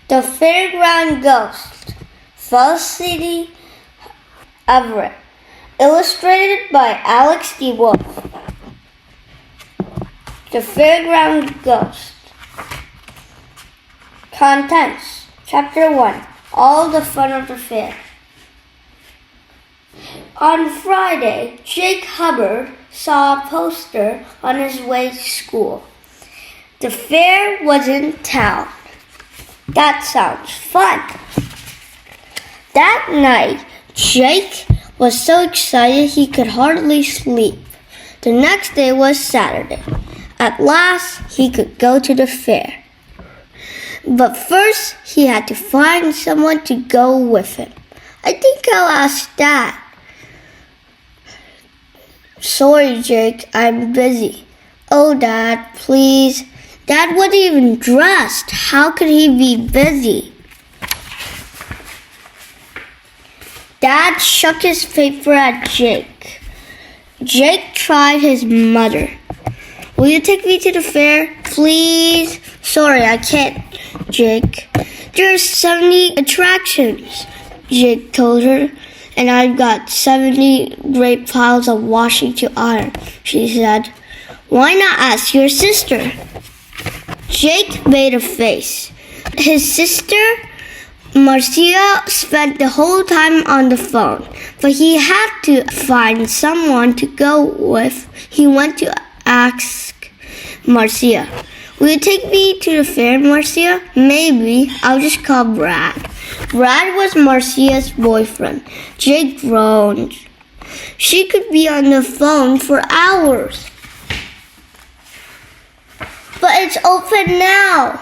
The Fairground Ghost, Felicity Everett, illustrated by Alex D. Wolf. The Fairground Ghost. Contents. Chapter 1. All the fun of the fair. On Friday, Jake Hubbard saw a poster on his way to school. The fair was in town. That sounds fun. That night, Jake was so excited he could hardly sleep. The next day was Saturday. At last, he could go to the fair. But first, he had to find someone to go with him. I think I'll ask Dad. Sorry, Jake, I'm busy. Oh, Dad, please. Dad wasn't even dressed. How could he be busy? Dad shook his paper at Jake. Jake tried his mother. Will you take me to the fair, please? Sorry, I can't, Jake. There's 70 attractions, Jake told her. And I've got 70 great piles of washing to iron, she said. Why not ask your sister? Jake made a face. His sister, Marcia, spent the whole time on the phone, but he had to find someone to go with. He went to ask Marcia, will you take me to the fair, Marcia? Maybe. I'll just call Brad. Brad was Marcia's boyfriend. Jake groaned. She could be on the phone for hours. But it's open now,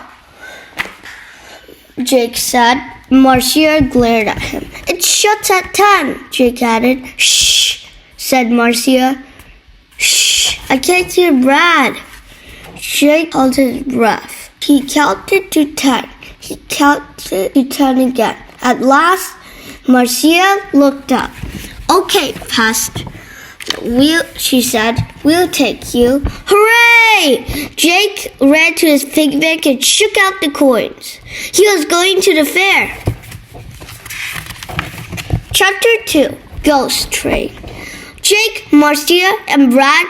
Jake said. Marcia glared at him. It shuts at 10, Jake added. Shh, said Marcia. Shh, I can't hear Brad. Jake held his breath. He counted to 10. He counted to 10 again. At last, Marcia looked up. Okay, Pastor. She said, we'll take you. Hooray! Jake ran to his picnic and shook out the coins. He was going to the fair. Chapter 2. Ghost Train. Jake, Marcia, and Brad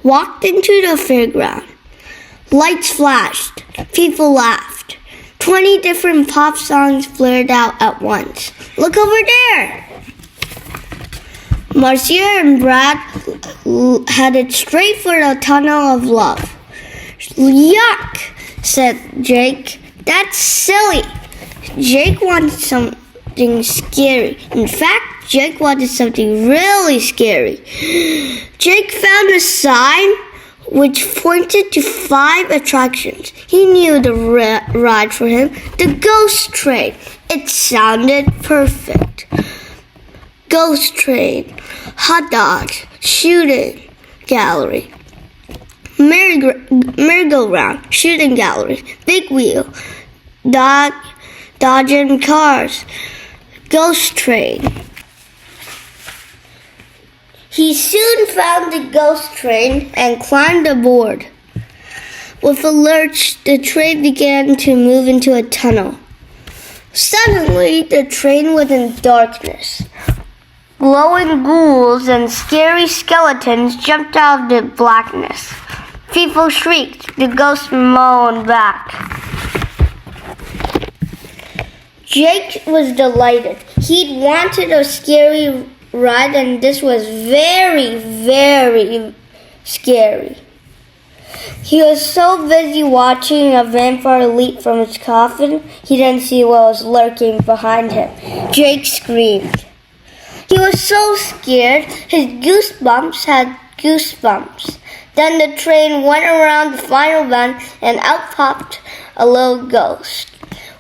walked into the fairground. Lights flashed. People laughed. 20 different pop songs blared out at once. Look over there! Marcia and Brad headed straight for the tunnel of love. Yuck, said Jake. That's silly. Jake wanted something scary. In fact, Jake wanted something really scary. Jake found a sign which pointed to 5 attractions. He knew the ride for him, the ghost train. It sounded perfect. Ghost train, hot dogs, shooting gallery, merry-go-round, shooting gallery, big wheel, dodging cars, ghost train. He soon found the ghost train and climbed aboard. With a lurch, the train began to move into a tunnel. Suddenly, the train was in darkness. Glowing ghouls and scary skeletons jumped out of the blackness. People shrieked. The ghosts moaned back. Jake was delighted. He'd wanted a scary ride, and this was very, very scary. He was so busy watching a vampire leap from his coffin, he didn't see what was lurking behind him. Jake screamed. He was so scared, his goosebumps had goosebumps. Then the train went around the final bend, and out popped a little ghost.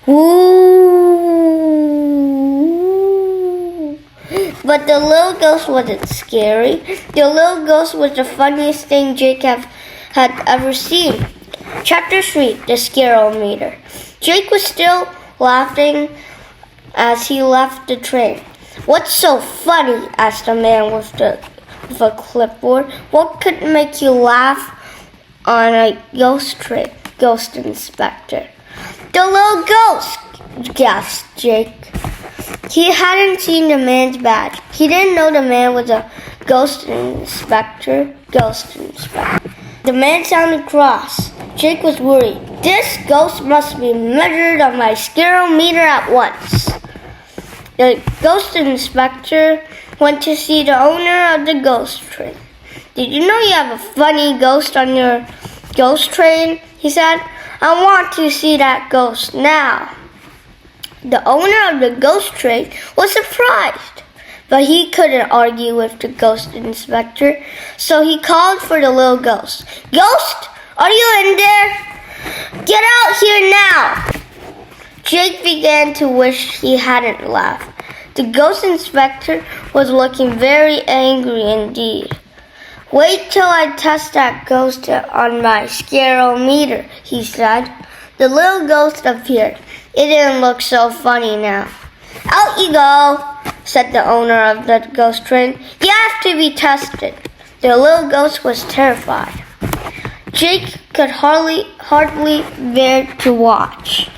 Ooh! But the little ghost wasn't scary. The little ghost was the funniest thing Jake had ever seen. Chapter 3, the Scare-O-Meter. Jake was still laughing as he left the train. What's so funny? Asked the man with a clipboard. What could make you laugh on a ghost train? Ghost inspector. The little ghost, gasped Jake. He hadn't seen the man's badge. He didn't know the man was a ghost inspector. The man sounded cross. Jake was worried. This ghost must be measured on my scarometer at once. The ghost inspector went to see the owner of the ghost train. Did you know you have a funny ghost on your ghost train? He said. I want to see that ghost now. The owner of the ghost train was surprised, but he couldn't argue with the ghost inspector, so he called for the little ghost. Ghost, are you in there? Get out here now! Jake began to wish he hadn't laughed. The ghost inspector was looking very angry indeed. Wait till I test that ghost on my scarometer, he said. The little ghost appeared. It didn't look so funny now. Out you go, said the owner of the ghost train. You have to be tested. The little ghost was terrified. Jake could hardly bear to watch.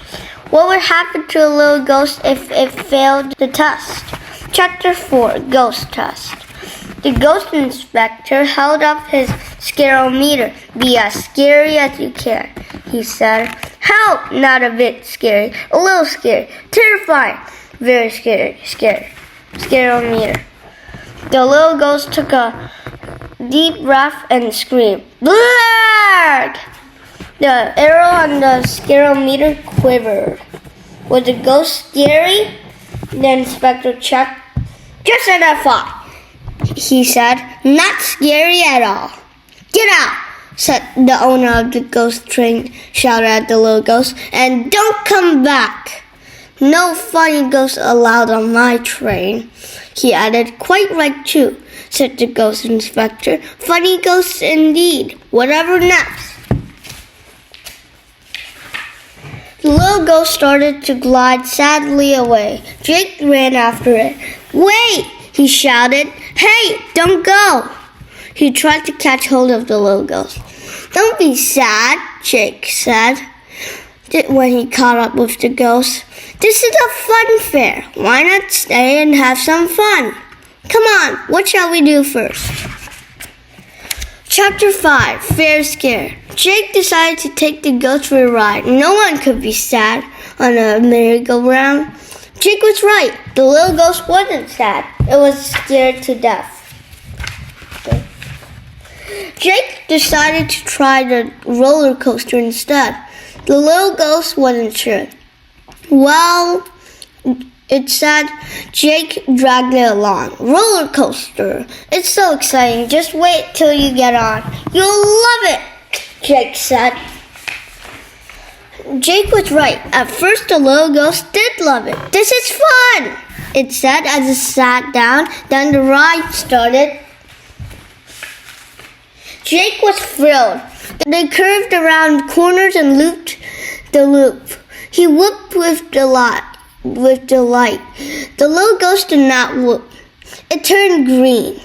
What would happen to a little ghost if it failed the test? Chapter 4, Ghost Test. The ghost inspector held up his scarometer. Be as scary as you can, he said. How? Not a bit scary. A little scary. Terrifying. Very scary. Scarometer. The little ghost took a deep breath and screamed. Blarg! The arrow on the scarometer quivered. Was the ghost scary? The inspector checked. Just as I thought, he said. Not scary at all. Get out, said the owner of the ghost train, shouted at the little ghost, and don't come back. No funny ghosts allowed on my train, he added. Quite right, too, said the ghost inspector. Funny ghosts indeed. Whatever next? The little ghost started to glide sadly away. Jake ran after it. Wait, he shouted. Hey, don't go. He tried to catch hold of the little ghost. Don't be sad, Jake said when he caught up with the ghost. This is a fun fair. Why not stay and have some fun? Come on, what shall we do first? Chapter 5, Fair Scare. Jake decided to take the ghost for a ride. No one could be sad on a merry-go-round. Jake was right. The little ghost wasn't sad. It was scared to death. Jake decided to try the roller coaster instead. The little ghost wasn't sure. Well, it said. Jake dragged it along. Roller coaster. It's so exciting. Just wait till you get on. You'll love it, Jake said. Jake was right. At first, the little ghost did love it. This is fun, it said as it sat down. Then the ride started. Jake was thrilled. They curved around corners and looped the loop. He whooped with delight. The little ghost did not whoop. It turned green.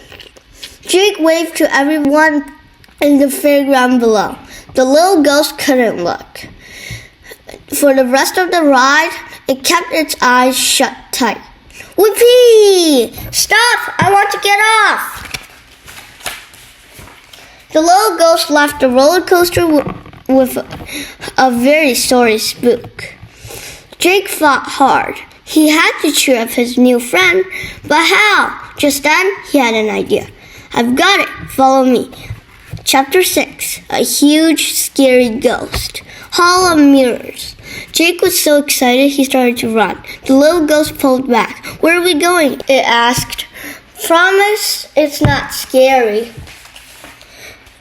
Jake waved to everyone in the fairground below. The little ghost couldn't look. For the rest of the ride, it kept its eyes shut tight. Whoopee! Stop! I want to get off! The little ghost left the roller coaster with a very sorry spook. Jake fought hard. He had to cheer up his new friend, but how? Just then, he had an idea. I've got it. Follow me. Chapter 6, A Huge, Scary Ghost. Hall of Mirrors. Jake was so excited he started to run. The little ghost pulled back. Where are we going? It asked. Promise it's not scary.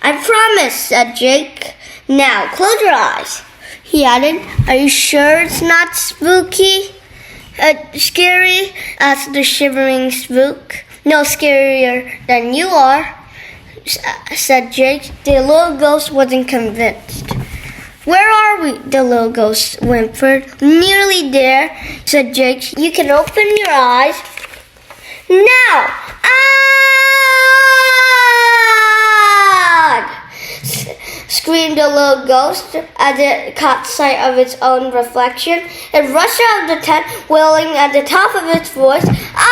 I promise, said Jake. Now, close your eyes, he added. Are you sure it's not spooky? Scary? Asked the shivering spook. No scarier than you are, said Jake. The little ghost wasn't convinced. Where are we? The little ghost whimpered. Nearly there, said Jake. You can open your eyes. Now! Ah! screamed the little ghost as it caught sight of its own reflection. It rushed out of the tent, wailing at the top of its voice, "Ah!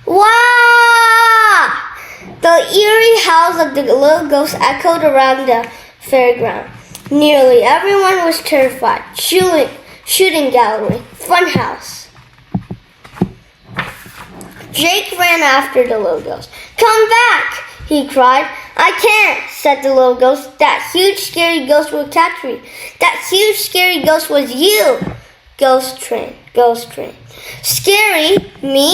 Wah!" The eerie howls of the little ghost echoed around the fairground. Nearly everyone was terrified. Shooting gallery, funhouse. Jake ran after the little ghost. "Come back!" he cried. "I can't," said the little ghost. "That huge scary ghost will catch me. That huge scary ghost was you." Ghost train. "Scary? Me?"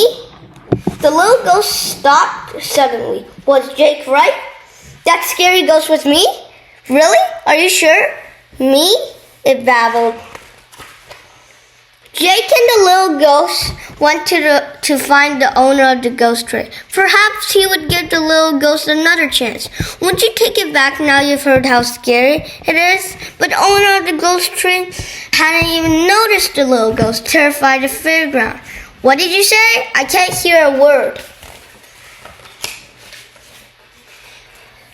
The little ghost stopped suddenly. Was Jake right? That scary ghost was me? Really? Are you sure? Me? It babbled. Jake and the little ghost went to find the owner of the ghost train. Perhaps he would give the little ghost another chance. "Won't you take it back now you've heard how scary it is?" But the owner of the ghost train hadn't even noticed the little ghost, terrified of the fairground. "What did you say? I can't hear a word."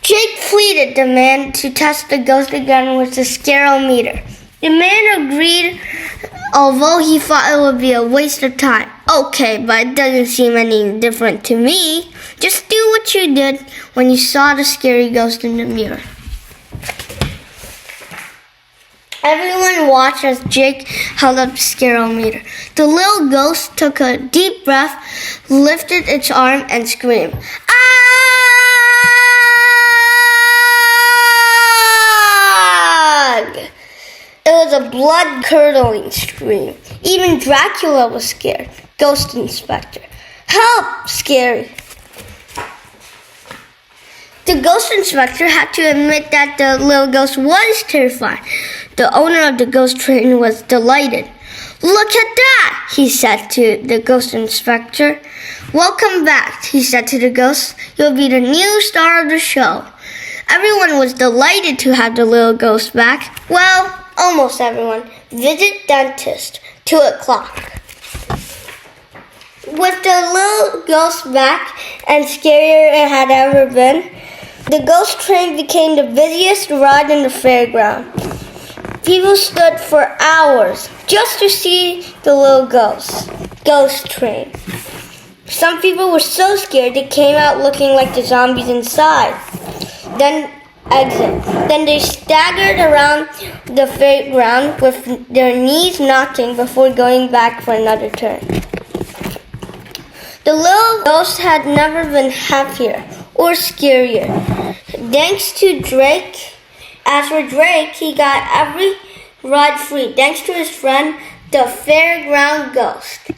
Jake pleaded the man to test the ghost again with the scarometer. The man agreed, although he thought it would be a waste of time. "Okay, but it doesn't seem any different to me. Just do what you did when you saw the scary ghost in the mirror." Everyone watched as Jake held up the scarometer. The little ghost took a deep breath, lifted its arm, and screamed, "Ah!" It was a blood-curdling scream. Even Dracula was scared. Ghost Inspector. "Help! Scary!" The Ghost Inspector had to admit that the little ghost was terrified. The owner of the ghost train was delighted. "Look at that," he said to the Ghost Inspector. "Welcome back," he said to the ghost. "You'll be the new star of the show." Everyone was delighted to have the little ghost back. Well, almost everyone. Visit dentist, 2 o'clock. With the little ghost back and scarier it had ever been, the ghost train became the busiest ride in the fairground. People stood for hours just to see the little ghost train. Some people were so scared they came out looking like the zombies inside. Then they staggered around the fairground with their knees knocking before going back for another turn. The little ghost had never been happier or scarier. Thanks to Drake. As for Drake, he got every ride free thanks to his friend, the Fairground Ghost.